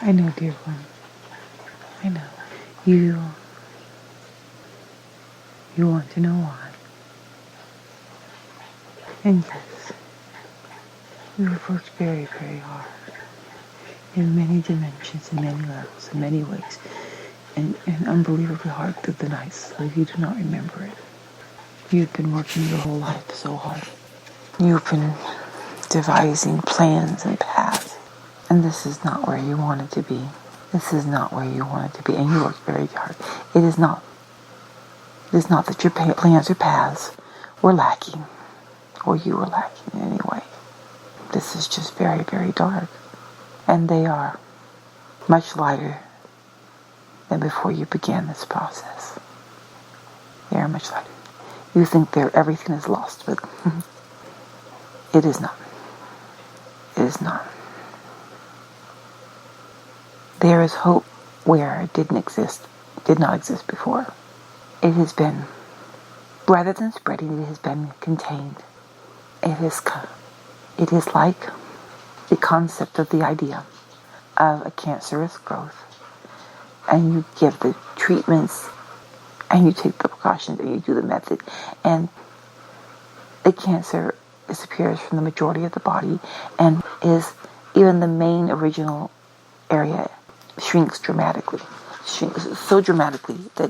I know, dear one. I know. You want to know why. And yes, we have worked very, very hard in many dimensions, in many levels, in many ways, and unbelievably hard through the nights, so you do not remember it. You've been working your whole life so hard. You've been devising plans and paths, and this is not where you wanted to be. This is not where you wanted to be, and you worked very hard. It is not that your plans or paths were lacking, or you were lacking in any way. This is just very, very dark. And they are much lighter than before you began this process. They are much lighter. You think everything is lost, but it is not. It is not. There is hope where it did not exist before. It has been, rather than spreading, it has been contained. It is like the concept of the idea of a cancerous growth, and you give the treatments, and you take the precautions, and you do the method, and the cancer disappears from the majority of the body, and is even the main original area shrinks dramatically. Shrinks so dramatically that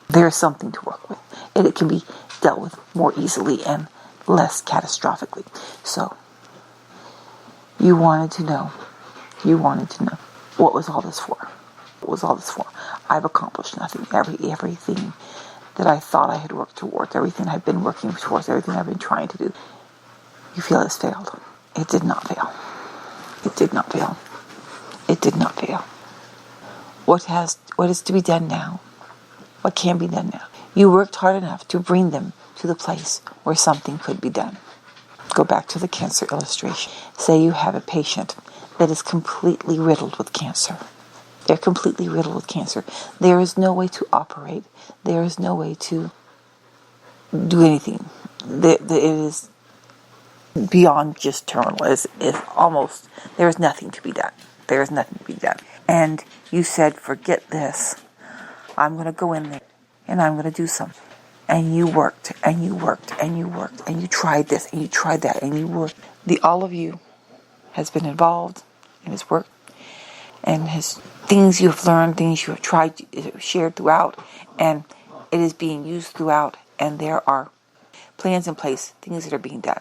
there is something to work with, and it can be dealt with more easily and less catastrophically. So you wanted to know what was all this for? What was all this for? I've accomplished nothing. Everything that I thought I had worked towards, everything I've been working towards, everything I've been trying to do, you feel has failed. It did not fail. It did not fail. It did not fail. What is to be done now? What can be done now? You worked hard enough to bring them to the place where something could be done. Go back to the cancer illustration. Say you have a patient that is completely riddled with cancer. They're completely riddled with cancer. There is no way to operate. There is no way to do anything. It is beyond just terminal. It's almost, there is nothing to be done. There is nothing to be done. And you said, forget this. I'm going to go in there and I'm going to do something. And you worked, and you worked, and you worked, and you tried this, and you tried that, and you worked. All of you has been involved in his work, and his things you have learned, things you have tried, shared throughout, and it is being used throughout, and there are plans in place, things that are being done.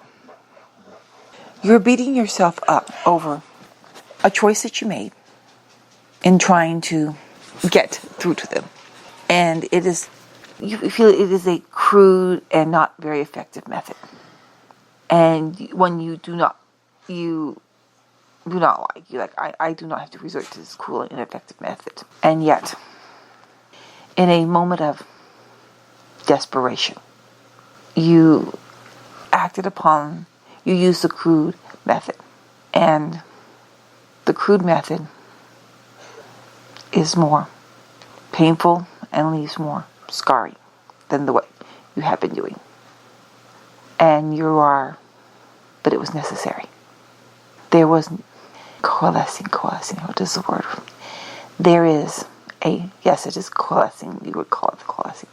You're beating yourself up over a choice that you made in trying to get through to them. And you feel it is a crude and not very effective method. And when you do not like, I do not have to resort to this cruel and ineffective method. And yet, in a moment of desperation, you used the crude method. And the crude method is more painful and leaves more scarring than what you have been doing. And but it was necessary. There was coalescing, what is the word? There is yes, it is coalescing, you would call it the coalescing.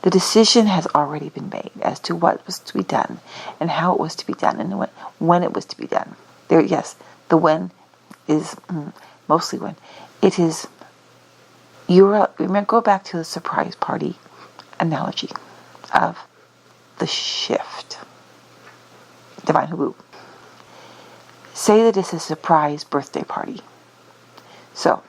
The decision has already been made as to what was to be done and how it was to be done and when it was to be done. The when is mostly when. It is, remember, go back to the surprise party analogy of the shift. Divine Habu. Say that it's a surprise birthday party. So,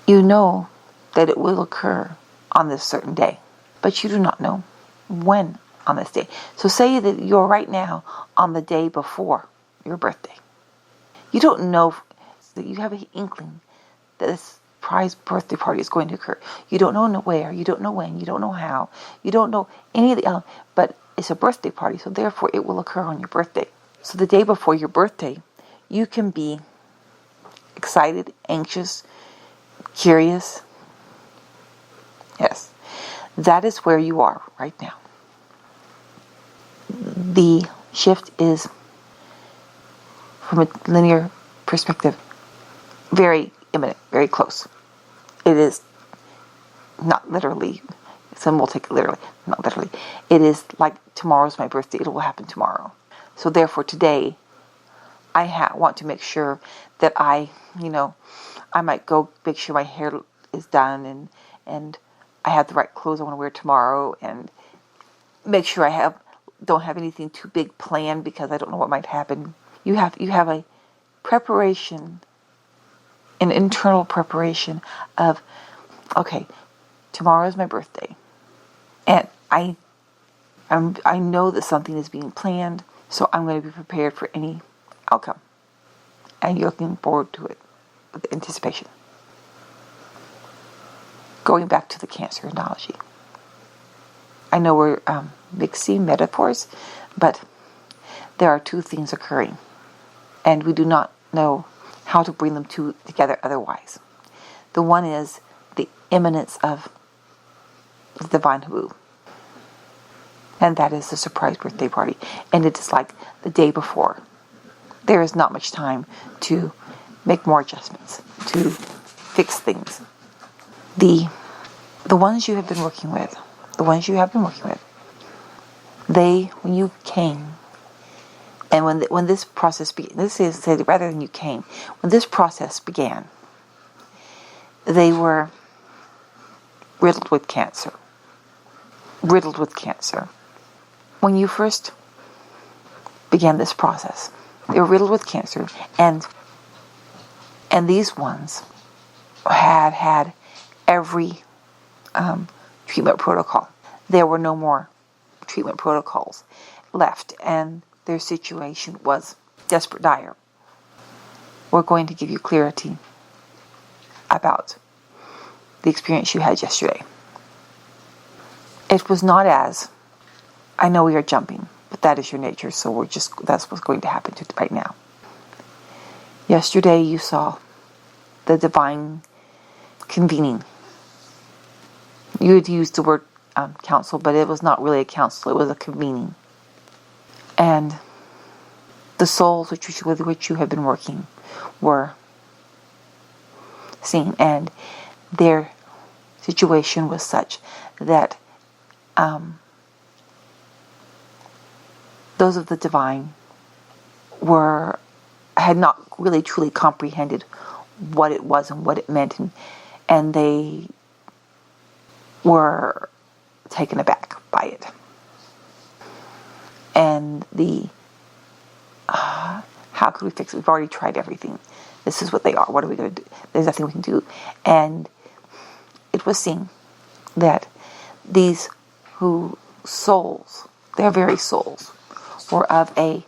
you know that it will occur on this certain day, but you do not know when on this day. So say that you're right now on the day before your birthday. You don't know that you have an inkling that this surprise birthday party is going to occur. You don't know where, you don't know when, you don't know how, you don't know any of the elements, but it's a birthday party, so therefore it will occur on your birthday. So the day before your birthday, you can be excited, anxious, curious. Yes, that is where you are right now. The shift is, from a linear perspective, very imminent, very close. It is not literally, some will take it literally, not literally. It is like tomorrow's my birthday, it will happen tomorrow. So therefore today, I want to make sure that I might go make sure my hair is done and I have the right clothes I want to wear tomorrow, and make sure I don't have anything too big planned because I don't know what might happen. You have a preparation, an internal preparation of, okay, tomorrow is my birthday, and I know that something is being planned, so I'm going to be prepared for any outcome, and you're looking forward to it with anticipation. Going back to the Cancer analogy, I know we're mixing metaphors, but there are two things occurring, and we do not know how to bring them together otherwise. The one is the imminence of the divine Habu, and that is the surprise birthday party, and it is like the day before. There is not much time to make more adjustments, to fix things. The ones you have been working with, they, when you came, and when this process began, rather than you came, when this process began, they were riddled with cancer. When you first began this process, they were riddled with cancer, and these ones had every treatment protocol. There were no more treatment protocols left, and their situation was desperate, dire. We're going to give you clarity about the experience you had yesterday. It was not as, I know we are jumping, but that is your nature, so that's what's going to happen to right now. Yesterday you saw the divine convening. You had used the word council, but it was not really a council, it was a convening. And the souls with which you have been working were seen, and their situation was such that those of the divine had not really truly comprehended what it was and what it meant, and they were taken aback by it. And how could we fix it? We've already tried everything. This is what they are. What are we going to do? There's nothing we can do. And it was seen that these souls, their very souls, were of a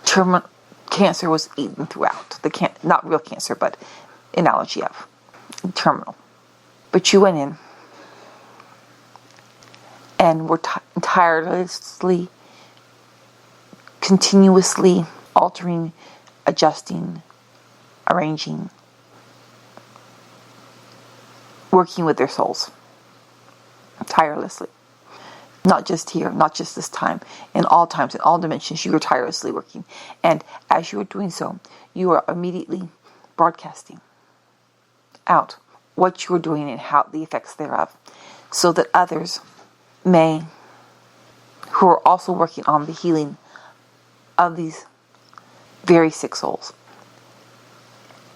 terminal. Cancer was eaten throughout. Not real cancer, but analogy of terminal. But you went in and were tirelessly, continuously altering, adjusting, arranging, working with their souls tirelessly. Not just here, not just this time. In all times, in all dimensions, you were tirelessly working. And as you were doing so, you were immediately broadcasting out what you were doing and how the effects thereof, so that others who are also working on the healing of these very sick souls.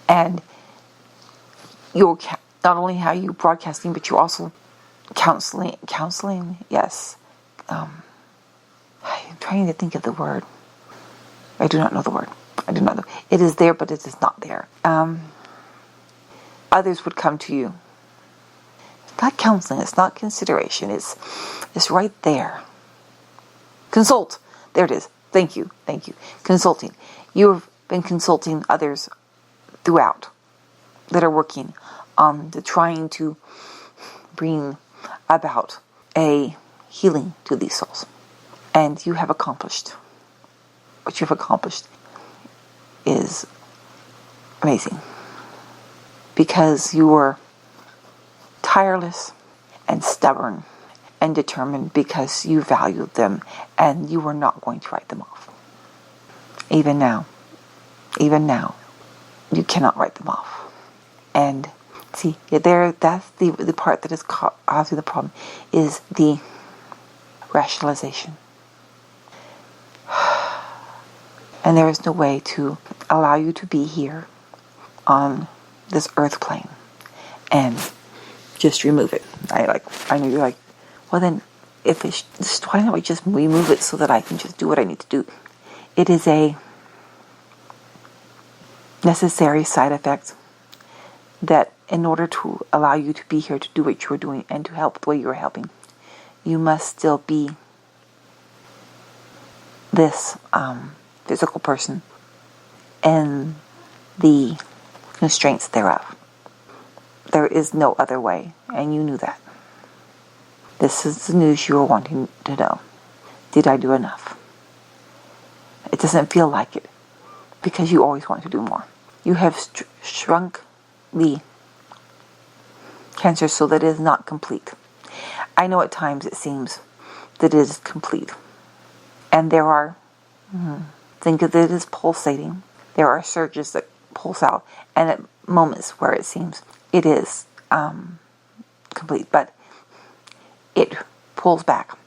And you're not only how you broadcasting, but you're also counseling, yes. I'm trying to think of the word. I do not know the word. I do not know. It is there, but it is not there. Others would come to you. It's not counseling. It's not consideration. It's right there. Consult. There it is. Thank you. Consulting. You have been consulting others throughout that are working on trying to bring about a healing to these souls. And you have accomplished. What you have accomplished is amazing. Because you were tireless and stubborn and determined, because you valued them and you were not going to write them off. Even now, You cannot write them off. And see, that's the part that is causing the problem, is the rationalization. And there is no way to allow you to be here on this earth plane and just remove it. I know you're like, well then, why don't we just remove it so that I can just do what I need to do? It is a necessary side effect that in order to allow you to be here to do what you're doing and to help the way you're helping, you must still be this physical person and the constraints thereof. There is no other way, and you knew that. This is the news you were wanting to know. Did I do enough? It doesn't feel like it, because you always want to do more. You have shrunk the cancer so that it is not complete. I know at times it seems that it is complete. And there are, think of it as pulsating. There are surges that pulse out, and at moments where it seems it is complete, but it pulls back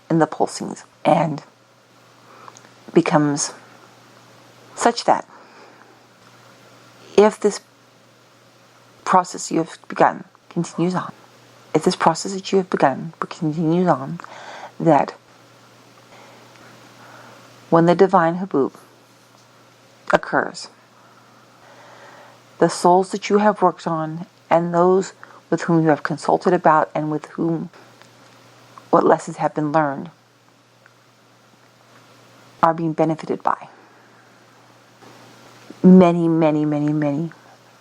in the pulsings and becomes such that if this process you have begun continues on, if this process that you have begun continues on, that when the divine haboob occurs, the souls that you have worked on and those with whom you have consulted about and with whom what lessons have been learned are being benefited by. Many, many, many, many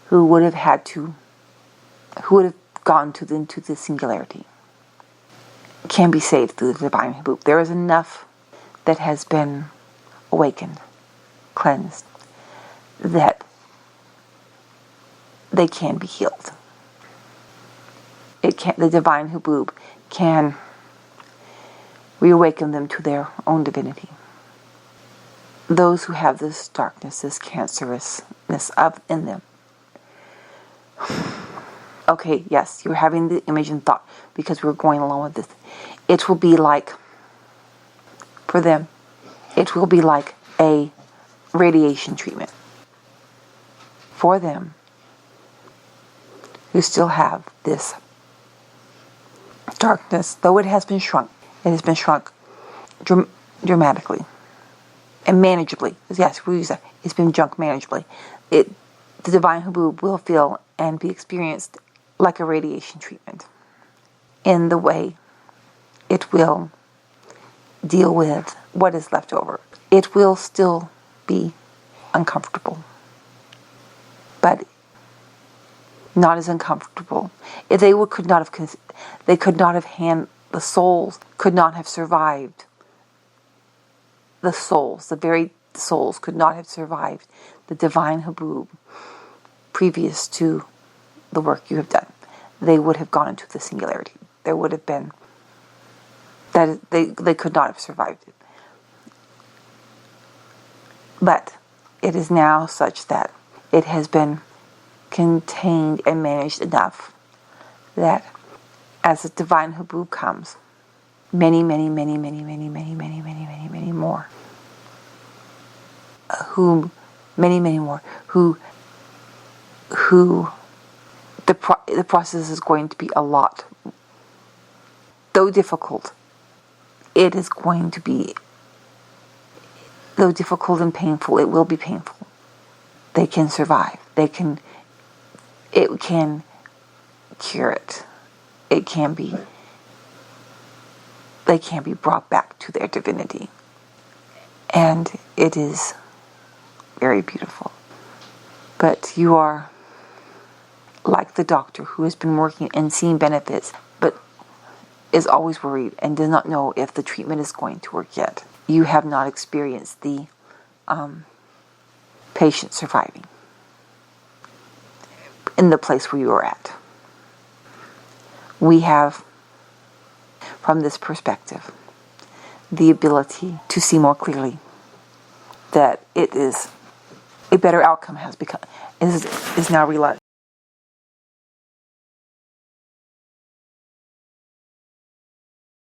who would have gone into the singularity can be saved through the divine haboob. There is enough that has been awakened, cleansed, that they can be healed. The divine haboob can reawaken them to their own divinity. Those who have this darkness, this cancerousness in them. Okay, yes, you're having the image and thought because we're going along with this. It will be like, for them, it will be like a radiation treatment. For them, who still have this darkness, though it has been shrunk. It has been shrunk dramatically and manageably. Yes, we use that. It's been shrunk manageably. The divine haboob will feel and be experienced like a radiation treatment in the way it will deal with what is left over. It will still be uncomfortable, but not as uncomfortable. If they could not have the souls could not have survived. The very souls could not have survived the divine haboob previous to the work you have done. They would have gone into the singularity. There would have been that they could not have survived it. But it is now such that it has been contained and managed enough that as the divine haboob comes, many, many, many, many, many, many, many, many, many, many more, who the process is going to be a lot, though difficult. It is going to be, though difficult and painful, it will be painful. They can survive. It can cure it. They can be brought back to their divinity. And it is very beautiful. But you are like the doctor who has been working and seeing benefits, but is always worried and does not know if the treatment is going to work yet. You have not experienced the patient surviving in the place where you are at. We have, from this perspective, the ability to see more clearly that it is a better outcome has become is now realized.